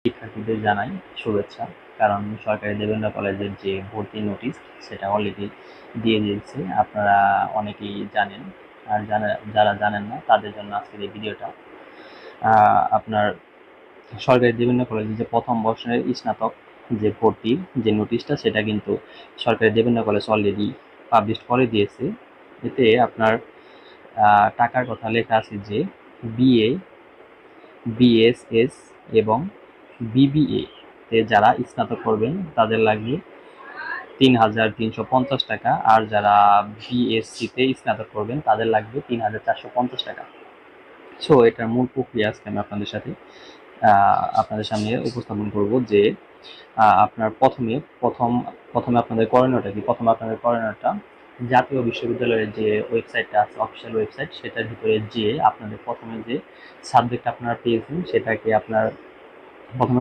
শিক্ষার্থীদের জানাই শুভেচ্ছা। কারণ সরকারি দেবেন্দ্র কলেজের যে ভর্তি নোটিশ সেটা অলরেডি দিয়ে দিয়েছে, আপনারা অনেকেই জানেন। আর যারা জানেন না তাদের জন্য আজকের এই ভিডিওটা। আপনার সরকারি দেবেন্দ্র কলেজের যে প্রথম বর্ষের স্নাতক যে ভর্তির যে নোটিশটা সেটা কিন্তু সরকারি দেবেন্দ্র কলেজ অলরেডি পাবলিশ করে দিয়েছে। এতে আপনার টাকার কথা লেখা আছে যে বিএ, বিএসএস এবং বিবিএ তে যারা স্নাতক করবেন তাদের লাগবে ৩,৩৫০ টাকা, আর যারা বিএসসিতে স্নাতক করবেন তাদের লাগবে ৩,৪৫০ টাকা। সো এটার মূল প্রক্রিয়া আজকে আমি আপনাদের সামনে উপস্থাপন করব যে আপনার প্রথমে আপনাদের করণীয়টা কি। প্রথমে আপনাদের করণীয়টা জাতীয় বিশ্ববিদ্যালয়ের যে ওয়েবসাইটটা আছে, অফিসিয়াল ওয়েবসাইট, সেটার ভিতরে যে আপনাদের প্রথমে যে সাবজেক্ট আপনারা পেয়েছেন সেটাকে আপনার প্রথমে